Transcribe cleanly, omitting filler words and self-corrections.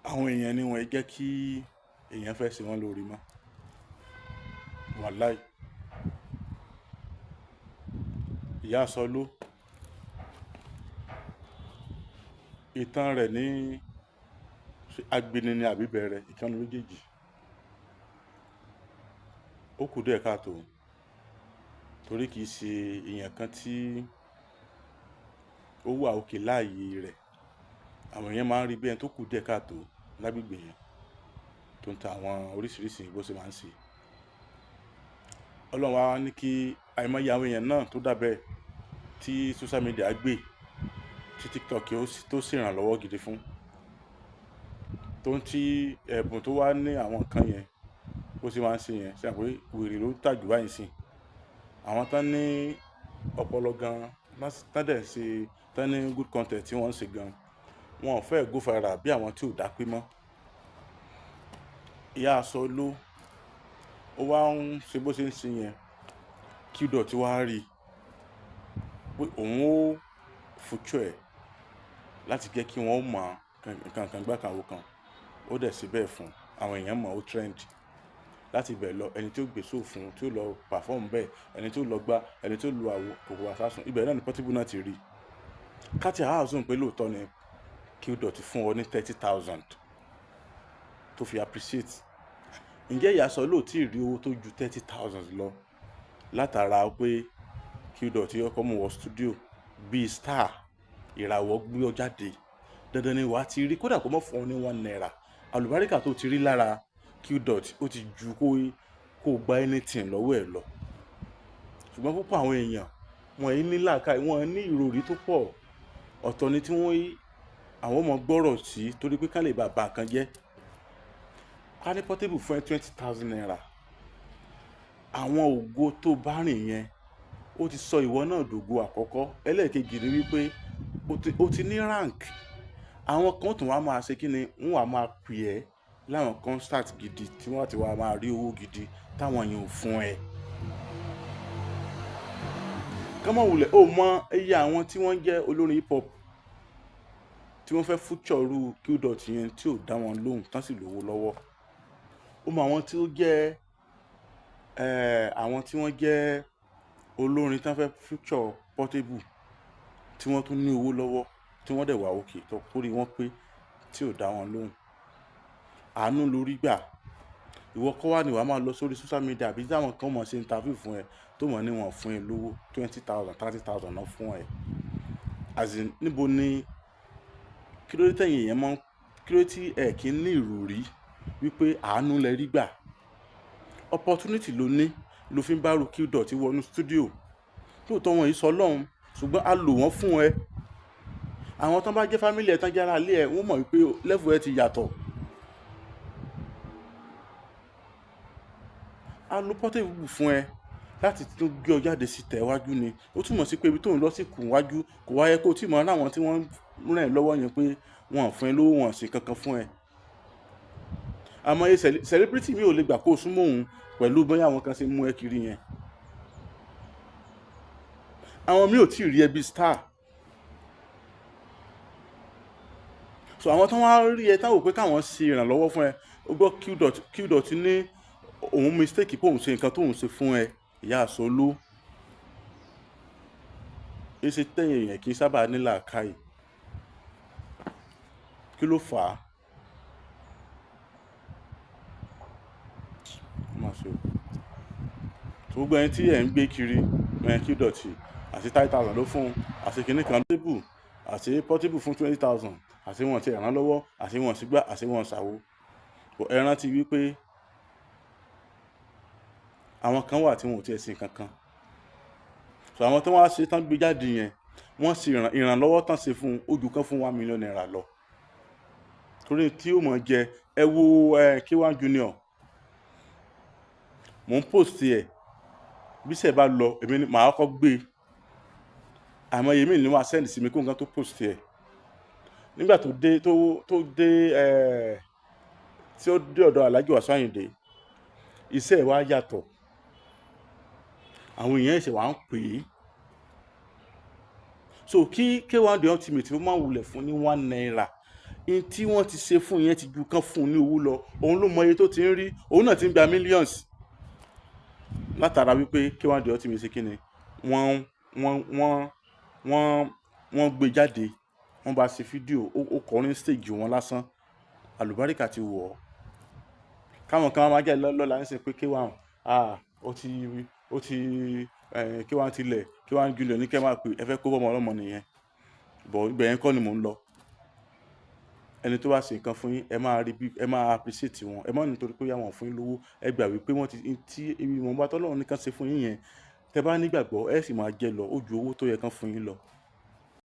àwọn èèyàn ni wọ́n jẹ́ kí èèyàn fẹ́ ṣe wọ́n lórí mọ́ wàláì. Ìyá Sọló ìtàn rẹ̀ ní agbeni ni àbíbẹ̀rẹ̀ ìkànnì méjèèjì ó kù díẹ̀ káàtó torí kìí ṣe èèyàn kan tí ó wà òkè láàyè rẹ̀. Àwọn èèyàn máa ń rí bí ẹni tó kù díẹ̀ káàtó lágbègbè yẹn tó ń ta àwọn oríṣiríṣi bó ṣe máa ń ṣe. Ọlọ́run wa ní kí àìmọye àwọn èèyàn náà tó dàbẹ́ tí social media gbé tí TikTok tó ṣèrànlọ́wọ́ gidi fún tó ń tí ẹ̀bùn tó wá ní àwọn nǹkan yẹn bó ṣe máa ń ṣe yẹn ṣe àpò wèrè ló tàjù báyìí sí. Àwọn tán ní ọpọlọ gan tán dẹ̀ ṣe tán ní good content tí wọ́n ń ṣe gan wọn ò fẹ́ go viral bí àwọn tí ò dápé mọ́. Ìyá Sọló ó wá ń ṣe bó ṣe ń ṣe yẹn Qdot wá rí pé òun ó future ẹ̀ láti jẹ́ kí wọ́n mọ̀ nǹkan gbàkànwò kan ó dẹ̀ ṣe bẹ́ẹ̀ fún àwọn èèyàn mọ̀ ó trend láti bẹ̀ lọ ẹni tí ó gbé sófin tí ó lọ perform bẹ́ẹ̀ ẹni tí ó lọ gbá ẹni tí ó lu àwo kòkò àsásùn ibẹ̀ náà ni Portable náà ti rí. káti àhàzùn pé lóòótọ́ ni Qdot fún ọ ní 30,000 tó fi appreciate. Ǹjẹ́ Ìyá Sọló tí ì rí owó tó ju 30,000 lọ látara pé Qdot ọkọ̀ mú wọ studio bíi star ìràwọ̀ gbé ọ jáde dandan ni wàá ti rí kódà kó mọ̀ fún ọ ní 1 naira àlùbáríkà tó ti rí lára Qdot ó ti ju kó gba anything lọ́wọ́ ẹ̀ lọ. Ṣùgbọ́n púpọ̀ àwọn èèyàn wọn yìí ní làákàyè wọn ní ìròrí tó pọ̀ ọ̀tọ̀ ni tí àwọn ọmọ gbọ́rọ̀ sí torí pé ká lè bàbá kan jẹ́. Ká ní Portable fún ẹ 20,000 naira àwọn ògo tó bá rìn yẹn ó ti sọ ìwọ náà dògo àkọ́kọ́. Ẹlẹ́ẹ̀kejì ni wípé ó ti ní rank. Àwọn kan tún wá máa ṣe kí ni wọ́n wá máa pè ẹ́ láwọn concert gidi tí wọ́n ti wá máa rí owó gidi táwọn yẹn ò fún ẹ. Kọ́mọ wulẹ̀ ó mọ iye àwọn tí wọ́n jẹ́ olórin hip hop tí wọ́n fẹ́ future ru Qdot yẹn tí ò dá wọn lóhùn tán sì lówó lọ́wọ́. Ó mọ àwọn tí ó jẹ́ àwọn tí wọ́n jẹ́ olórin tán fẹ́ future Portable tí wọ́n tún ní owó lọ́wọ́ tí wọ́n dẹ̀ wà òkè tó kórè wọ́n pé tí ò dá wọn lóhùn. Àánú lórí gbà ìwọ kọ́ wá ní wàá máa lọ sórí social media àbí táwọn kan mọ̀ ṣe interview fún ẹ tó mọ̀ ní wọ́n fún ẹ lówó 20,000 30,000 náà fún ẹ. Àzìn níbo ni kí ló dé tẹ̀yìn èèyàn mọ́ kí ló tí ẹ̀ kí ń ní ìròrí wípé àánú lẹ rí gbà opportunity ló ní ló fi ń bá ru Qdot wọnú studio lóòótọ́ wọn yìí sọ lọ́hùn ṣùgbọ́n a lò wọ́n fún ẹ. Àwọn tán bá jẹ́ family ẹ̀ tán jẹ́ ara ilé ẹ̀ wọ́n mọ̀ wípé level ẹ ti yàtọ̀. A lo Portable fún ẹ láti tún gbé ọ jáde sí tẹ̀wájú ni ó túmọ̀ sí pé ibi tó ń lọ sí kùn wájú kò wáyé kó tí mọ̀ láwọn tí wọ́n rìn lọ́wọ́ yẹn pé wọ́n ò fún ẹ lówó wọn ò ṣe kankan fún ẹ. Àmọ́ iye celebrity mi ò lè gbà kó súnmọ́ òun pẹ̀lú bóyá àwọn kan ṣe mú ẹ kiri yẹn. Àwọn mi ò tí ì rí ẹ bí star. So àwọn tán wá rí ẹ tán wò pé káwọn ṣe ìrànlọ́wọ́ fún ẹ ó gbọ́ Qdot ní òun mistake pé òun ṣe nǹkan tóun ṣe fún ẹ Ìyá Sọló. Èsì tẹ̀yìn èèyàn kì í sábà ní làákàyè. Kí ló fà á? Gbogbo ẹni tí ẹ̀ ń gbé kiri Qdot àti 30,000 ló fún àti kìíní kan Portable àti Portable fún 20,000 àti wọn ti ràn lọ́wọ́ àti wọn sì gbà àti wọn ṣàwo. Ẹ rántí wípé àwọn kan wà tí wọn ò tiẹ̀ sí kankan. So àwọn tó wá ṣe tán gbé jáde yẹn wọ́n sì ìrànlọ́wọ́ tán ṣe fún ojú kan fún 1 million naira lọ. Torí tí ó mọ̀ jẹ ẹ wo K1 Junior mò ń post ẹ̀ bí sẹ̀ bá lọ èmi ni màá kọ́ gbé àmọ́ èmi ni wọ́n á send sí mi kó nǹkan tó post ẹ̀ nígbà tó dé tí ó dé ọ̀dọ̀ Alhaji Wasiu Ayinde iṣẹ́ ẹ̀ wá yàtọ̀ àwọn èèyàn ẹ̀ṣẹ̀ wá ń pè é. So kí K1 The Ultimate ó máa wulẹ̀ fún ní 1 naira in tí wọ́n ti ṣe fún yẹn ti ju kán fún un ní owó lọ, òun ló mọ iye tó ti ń rí, òun náà ti ń gba millions látara wípé K1 The Ultimate ṣe kí ni wọ́n gbé jáde, wọ́n bá ṣe fídíò, ó kọrin stage wọn lásán, àlùbáríkà ti wọ̀ ọ́. Káwọn kan máa jẹ́ lọ́la ń sìn pé K1 K1 tilẹ̀, K1 Junior ní kẹ́ máa pè, ẹ fẹ́ kó bọ́mọ ọlọ́mọ nìyẹn. Bọ̀ ibẹ̀ yẹn kọ́ ni mò ń lọ. Ẹni tó bá ṣe nǹkan fún yín, ẹ máa appreciate wọn, ẹ má nítorí pé àwọn fún yín lówó, ẹ gbà wípé wọ́n ti ìwọ̀nba tọ́lọ́run ní kán ṣe fún yín yẹn, tẹ́ bá nígbàgbọ́ ẹ sì máa jẹ lọ, ó ju owó tó yẹ kán fún yín lọ.